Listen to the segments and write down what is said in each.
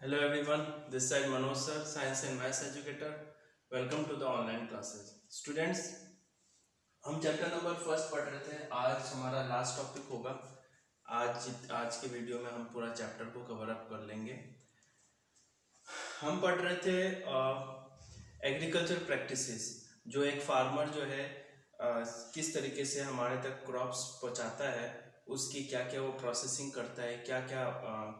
Hello everyone, this side Manoj sir, Science and Maths educator. Welcome to the online classes. Students, हम chapter number first पढ़ रहे थे। आज हमारा last topic होगा। आज के वीडियो में हम पूरा चैप्टर को कवर अप कर लेंगे। हम पढ़ रहे थे एग्रीकल्चर प्रैक्टिसेस, जो एक फार्मर जो है किस तरीके से हमारे तक क्रॉप्स पहुंचाता है, उसकी क्या क्या वो प्रोसेसिंग करता है, क्या क्या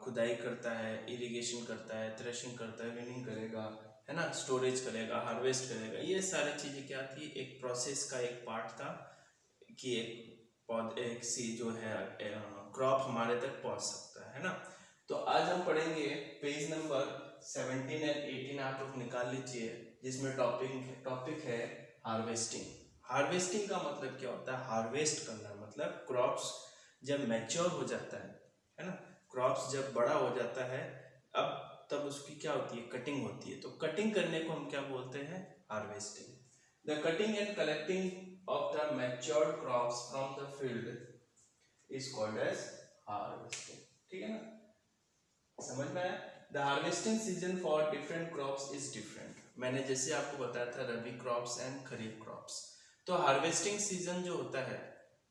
खुदाई करता है, इरिगेशन करता है, थ्रेशिंग करता है, विनिंग करेगा, है ना, स्टोरेज करेगा, हार्वेस्ट करेगा। ये सारी चीज़ें क्या थी, एक प्रोसेस का एक पार्ट था कि एक सी जो है क्रॉप हमारे तक पहुंच सकता है ना। तो आज हम पढ़ेंगे पेज नंबर 17 एंड 18, आप लोग निकाल लीजिए, जिसमें टॉपिक है हार्वेस्टिंग। हार्वेस्टिंग का मतलब क्या होता है? हार्वेस्ट करना मतलब क्रॉप्स जब मैच्योर हो जाता है ना, क्रॉप्स जब बड़ा हो जाता है, अब तब उसकी क्या होती है, कटिंग होती है। तो कटिंग करने को हम क्या बोलते हैं? Harvesting. The cutting and collecting of the matured crops from the field is called as harvesting. ठीक है ना, समझ में आया? The harvesting season for different crops is different. मैंने जैसे आपको बताया था rabi crops and kharif crops. तो हार्वेस्टिंग सीजन जो होता है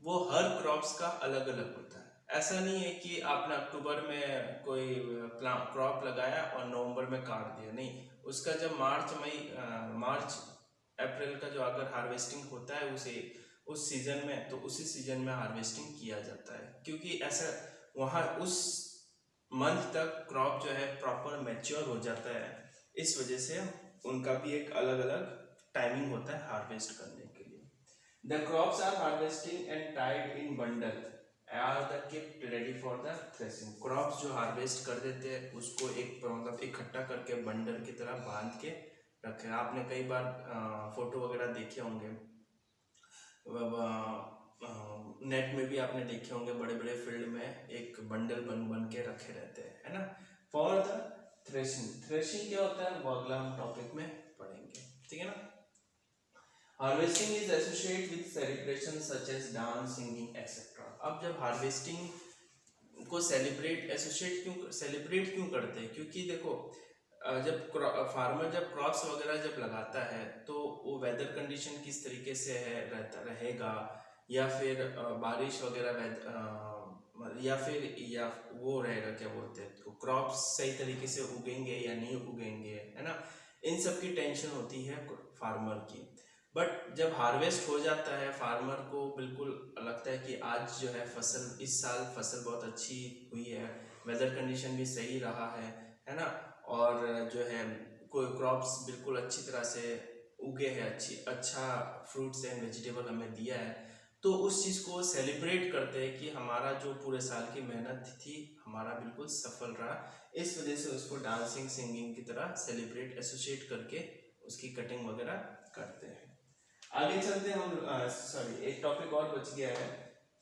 वो हर क्रॉप्स का अलग अलग होता है। ऐसा नहीं है कि आपने अक्टूबर में कोई क्रॉप लगाया और नवंबर में काट दिया, नहीं। उसका जब मार्च अप्रैल का जो अगर हार्वेस्टिंग होता है उस सीजन में, तो उसी सीजन में हार्वेस्टिंग किया जाता है, क्योंकि ऐसा वहाँ उस मंथ तक क्रॉप जो है प्रॉपर मैच्योर हो जाता है। इस वजह से उनका भी एक अलग अलग टाइमिंग होता है हार्वेस्ट करने के लिए। The crops are harvesting and tied in bundle are the kept ready for the threshing. Crops जो हार्वेस्ट कर देते हैं उसको एक मतलब इकट्ठा करके बंडल की तरह बांध के रखे। आपने कई बार फोटो वगैरह देखे होंगे, नेट में भी आपने देखे होंगे, बड़े बड़े फील्ड में एक बंडल बन बन के रखे रहते हैं, है ना, फॉर द थ्रेशिंग। थ्रेशिंग क्या होता है वो अगला हम टॉपिक में पढ़ेंगे, ठीक है ना। Harvesting is associated with celebration such as dance, singing etcetera. अब जब हार्वेस्टिंग को सेलिब्रेट क्यों करते हैं? क्योंकि देखो, जब फार्मर जब क्रॉप्स वगैरह जब लगाता है तो वो वेदर कंडीशन किस तरीके से रहेगा, या फिर बारिश वगैरह, या वो रहेगा, क्या बोलते हैं, तो क्रॉप्स सही तरीके से उगेंगे या नहीं उगेंगे, है ना। इन सब की टेंशन होती है फार्मर की। बट जब हार्वेस्ट हो जाता है, फार्मर को बिल्कुल लगता है कि आज जो है फसल, इस साल फसल बहुत अच्छी हुई है, वेदर कंडीशन भी सही रहा है ना, और जो है कोई क्रॉप्स बिल्कुल अच्छी तरह से उगे हैं, अच्छा फ्रूट्स एंड वेजिटेबल हमें दिया है, तो उस चीज़ को सेलिब्रेट करते हैं कि हमारा जो पूरे साल की मेहनत थी हमारा बिल्कुल सफल रहा। इस वजह से उसको डांसिंग सिंगिंग की तरह सेलिब्रेट एसोसिएट करके उसकी कटिंग वगैरह करते हैं। आगे चलते हम, सॉरी एक टॉपिक और बच गया है।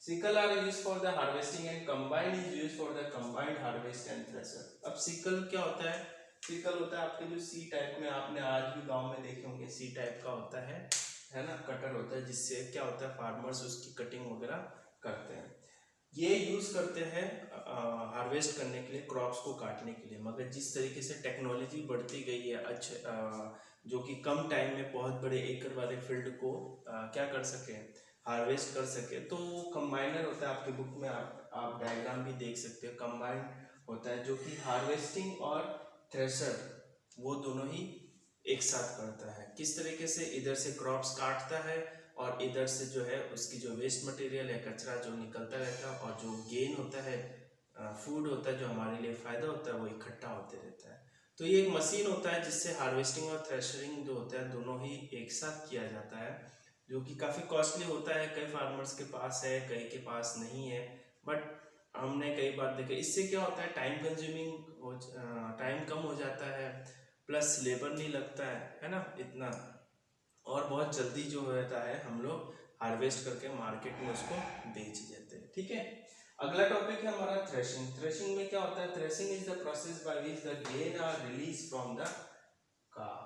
Sickle are use for the harvesting and combine is use for the combined harvest and thresher. अब सिकल क्या होता है? सिकल होता है आपके जो सी टाइप में, आपने आज भी गांव में देखे होंगे, सी टाइप का होता है ना, कटर होता है, जिससे क्या होता है फार्मर्स उसकी कटिंग वगैरह करते हैं। ये यूज करते हैं हार्वेस्ट करने के लिए, क्रॉप्स को काटने के लिए। मगर जिस तरीके से टेक्नोलॉजी बढ़ती गई है, जो कि कम टाइम में बहुत बड़े एकड़ वाले फील्ड को क्या कर सके, हार्वेस्ट कर सके, तो कंबाइनर होता है। आपके बुक में आप डायग्राम भी देख सकते हो, कंबाइन होता है जो कि हार्वेस्टिंग और थ्रेशर वो दोनों ही एक साथ करता है। किस तरीके से इधर से क्रॉप्स काटता है और इधर से जो है उसकी जो वेस्ट मटेरियल है, कचरा जो निकलता रहता है, और जो गेन होता है, फूड होता है जो हमारे लिए फ़ायदा होता है, वो इकट्ठा होते रहता है। तो ये एक मशीन होता है जिससे हार्वेस्टिंग और थ्रेशरिंग जो होता है दोनों ही एक साथ किया जाता है, जो कि काफ़ी कॉस्टली होता है। कई फार्मर्स के पास है, कई के पास नहीं है, बट हमने कई बार देखे। इससे क्या होता है, टाइम कम हो जाता है, प्लस लेबर नहीं लगता है ना इतना, और बहुत जल्दी जो रहता है हम लोग हार्वेस्ट करके मार्केट में उसको बेच देते हैं, ठीक है। अगला टॉपिक है हमारा थ्रेशिंग। थ्रेशिंग में क्या होता है? Threshing is the process by which the grain are release from the कार,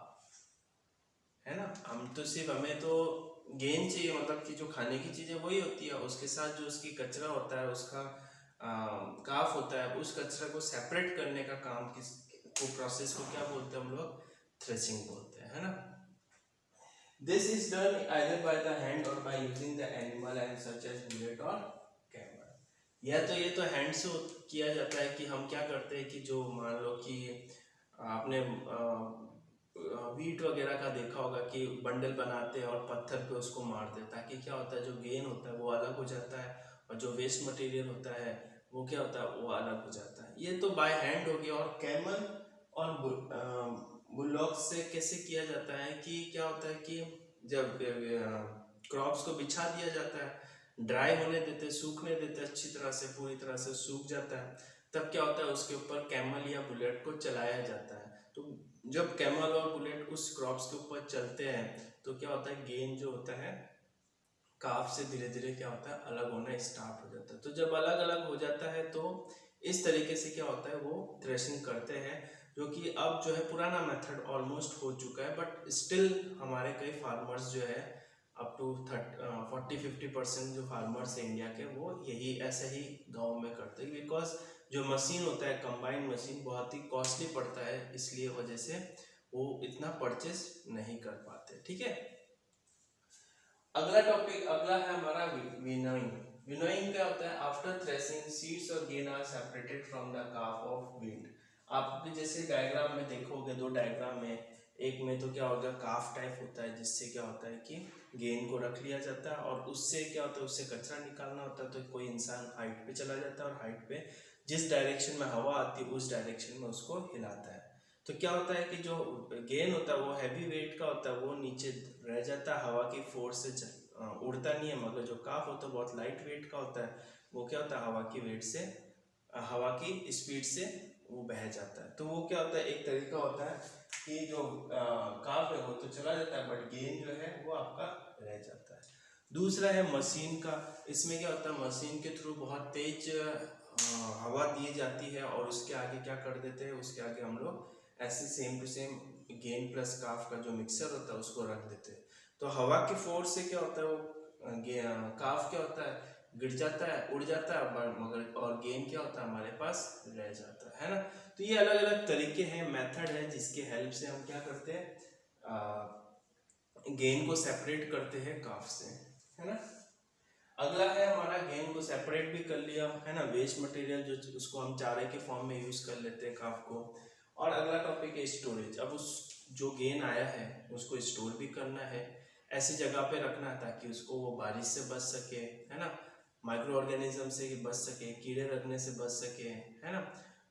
है ना। हमें तो गेन चाहिए, मतलब कि जो खाने की चीजें वही होती है, उसके साथ जो उसकी कचरा होता है, उसका काफ होता है, उस कचरा को सेपरेट करने का काम वो प्रोसेस को क्या बोलते हैं हम लोग, थ्रेशिंग बोलते हैं, है ना। This is done either by the hand और by using the animal and such as bullock और कैमल। या तो ये तो हैंड से किया जाता है कि हम क्या करते हैं कि जो मान लो कि आपने वीट वगैरह का देखा होगा कि बंडल बनाते हैं और पत्थर पे उसको मारते हैं, ताकि क्या होता है जो गेन होता है वो अलग हो जाता है और जो वेस्ट मटेरियल होता है वो क्या होता है वो अलग हो जाता है। ये तो बाय हैंड हो गया। और कैमल और बुलडॉग से कैसे किया जाता है कि क्या होता है कि जब क्रॉप्स को बिछा दिया जाता है, ड्राई होने देते, सूखने देते अच्छी तरह से, पूरी तरह से सूख जाता है, तब क्या होता है उसके ऊपर कैमल या बुलेट को चलाया जाता है। तो जब कैमल और बुलेट उस क्रॉप्स के ऊपर चलते हैं तो क्या होता है, गेन जो होता है काफ से धीरे धीरे क्या होता है अलग होना स्टार्ट हो जाता है। तो जब अलग अलग हो जाता है तो इस तरीके से क्या होता है वो थ्रेशिंग करते हैं, जो कि अब जो है पुराना मेथड ऑलमोस्ट हो चुका है, बट स्टिल हमारे कई फार्मर्स जो है अप टू 40-50% जो फार्मर्स हैं इंडिया के वो यही ऐसे ही गाँव में करते हैं, बिकॉज जो मशीन होता है कंबाइन मशीन बहुत ही कॉस्टली पड़ता है, इसलिए वजह से वो इतना परचेस नहीं कर पाते। ठीक है, अगला टॉपिक अगला है हमारा विनोइंग। विनोइंग क्या होता है, आफ्टर थ्रेशिंग सीड्स और grain are separated from the chaff of wheat. आप जैसे डायग्राम में देखोगे, दो डायग्राम में, एक में तो क्या होगा काफ टाइप होता है जिससे क्या होता है कि गेन को रख लिया जाता है और उससे क्या होता है उससे कचरा निकालना होता है। तो कोई इंसान हाइट पे चला जाता है और हाइट पे जिस डायरेक्शन में हवा आती है उस डायरेक्शन में उसको हिलाता है। तो क्या होता है कि जो गेन होता है वो हैवी वेट का होता है, वो नीचे रह जाता है, हवा की फोर्स से उड़ता नहीं है। मगर जो काफ होता है बहुत लाइट वेट का होता है, वो क्या होता है हवा की वेट से, हवा की स्पीड से वो बह जाता है। तो वो क्या होता है एक तरीका होता है कि जो काफ है वो तो चला जाता है बट गेन जो है वो आपका रह जाता है। दूसरा है मशीन का। इसमें क्या होता है मशीन के थ्रू बहुत तेज हवा दी जाती है और उसके आगे क्या कर देते हैं, उसके आगे हम लोग ऐसे same to same gain plus calf का जो मिक्सर होता है उसको रख देते हैं। तो हवा की फोर्स से क्या होता है वो काफ क्या होता है गिर जाता है, उड़ जाता है, मगर और गेन क्या होता है हमारे पास रह जाता है ना। तो ये अलग अलग तरीके हैं, मेथड है जिसके हेल्प से हम क्या करते हैं गेन को सेपरेट करते हैं काफ से, है ना। अगला है हमारा गेन को सेपरेट भी कर लिया, है ना, वेस्ट मटेरियल जो उसको हम चारे के फॉर्म में यूज कर लेते हैं काफ को। और अगला टॉपिक है स्टोरेज। अब उस जो गेन आया है उसको स्टोर भी करना है, ऐसी जगह पे रखना है ताकि उसको वो बारिश से बच सके, है ना, माइक्रो ऑर्गेनिज्म से बच सके, कीड़े लगने से बच सके, है ना,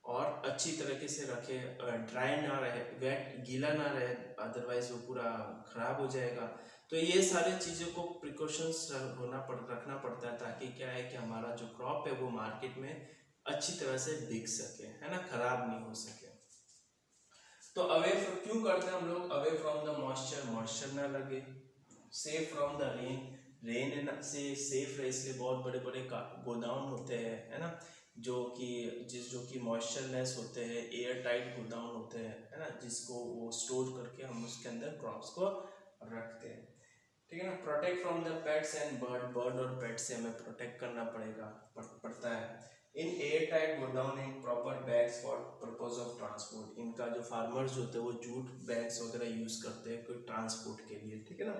और अच्छी तरीके से रखे, ड्राई ना रहे, वेट गीला ना रहे, अदरवाइज वो पूरा खराब हो जाएगा। तो ये सारी चीज़ों को प्रिकॉशंस रखना पड़ता है ताकि क्या है कि हमारा जो क्रॉप है वो मार्केट में अच्छी तरह से बिक सके, है ना, खराब नहीं हो सके। तो अवे क्यों करते हैं हम लोग, away from the moisture, moisture ना लगे, safe from the rain, rain से सेफ रहे, इसलिए बहुत बड़े बड़े गोदाम होते हैं, है ना, जो कि मॉइस्चरलेस होते हैं, एयर टाइट गोदाम होते हैं, है ना, जिसको वो स्टोर करके हम उसके अंदर क्रॉप्स को रखते हैं। ठीक है ना। Protect from the pets and bird और पेट से हमें प्रोटेक्ट करना पड़ता है। In air tight godown in proper bags for purpose of transport. इनका जो फार्मर्स होते हैं वो जूट बैग्स वगैरह यूज करते हैं कोई ट्रांसपोर्ट के लिए। ठीक है ना।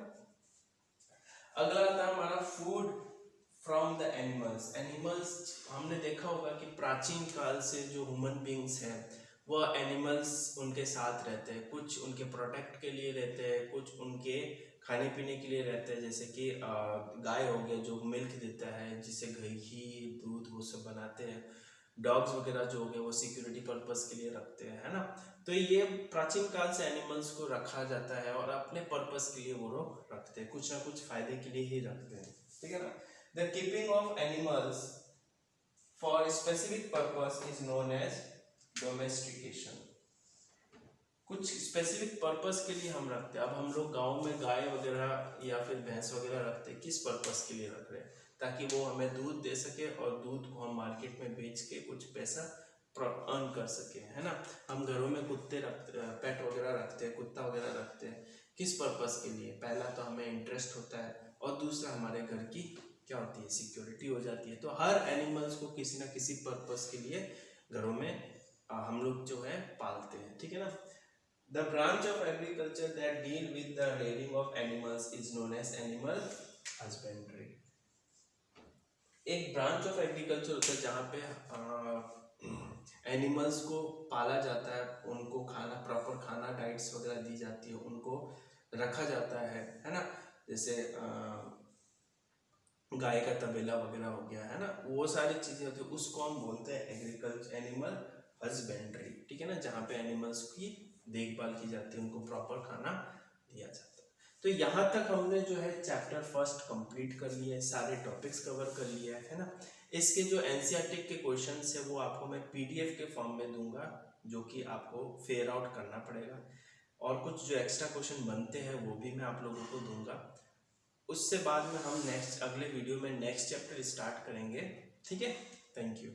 अगला आता है हमारा food from the animals. Animals हमने देखा होगा कि प्राचीन काल से जो ह्यूमन बींग्स हैं वह एनिमल्स उनके साथ रहते हैं, कुछ उनके प्रोटेक्ट के लिए रहते हैं, कुछ उनके खाने पीने के लिए रहते हैं। जैसे कि गाय हो गया जो मिल्क देता है जिससे घी दूध वो सब बनाते हैं, डॉग्स वगैरह जो हो गए वो सिक्योरिटी पर्पस के लिए रखते हैं, है ना। तो ये प्राचीन काल से एनिमल्स को रखा जाता है और अपने पर्पस के लिए वो लोग रखते हैं, कुछ ना कुछ फायदे के लिए ही रखते हैं। ठीक है ना। The keeping of animals for specific purpose is known as domestication. कुछ स्पेसिफिक पर्पस के लिए हम रखते हैं। अब हम लोग गांव में गाय वगैरह या फिर भैंस वगैरह रखते हैं, किस पर्पस के लिए रख रहे हैं, ताकि वो हमें दूध दे सके और दूध को हम मार्केट में बेच के कुछ पैसा अर्न कर सके, है ना। हम घरों में कुत्ते पेट वगैरह रखते हैं, कुत्ता वगैरह रखते हैं, किस पर्पस के लिए, पहला तो हमें इंटरेस्ट होता है और दूसरा हमारे घर की क्या होती है सिक्योरिटी हो जाती है। तो हर एनिमल्स को किसी ना किसी पर्पस के लिए घरों में हम लोग जो है पालते हैं। ठीक है। ठीक है ना। The branch of agriculture that deal with the rearing of animals is known as animal husbandry. एक ब्रांच ऑफ एग्रीकल्चर होता है जहाँ पे एनिमल्स को पाला जाता है, उनको खाना, प्रॉपर खाना, डाइट्स वगैरह दी जाती है, उनको रखा जाता है ना। जैसे गाय का तबेला वगैरह हो गया, है ना, वो सारी चीजें होती है, उसको हम बोलते हैं एग्रीकल्चर, एनिमल हस्बेंड्री, ठीक है ना, जहाँ पे एनिमल्स की देखभाल की जाती है, उनको प्रॉपर खाना दिया जाता है। तो यहाँ तक हमने जो है चैप्टर फर्स्ट कंप्लीट कर लिया है, सारे टॉपिक्स कवर कर लिया है ना। इसके जो एनसीईआरटी के क्वेश्चंस है वो आपको मैं पीडीएफ के फॉर्म में दूंगा, जो कि आपको फेयर आउट करना पड़ेगा, और कुछ जो एक्स्ट्रा क्वेश्चन बनते हैं वो भी मैं आप लोगों को दूंगा। उससे बाद में हम अगले वीडियो में नेक्स्ट चैप्टर स्टार्ट करेंगे, ठीक है। Thank you.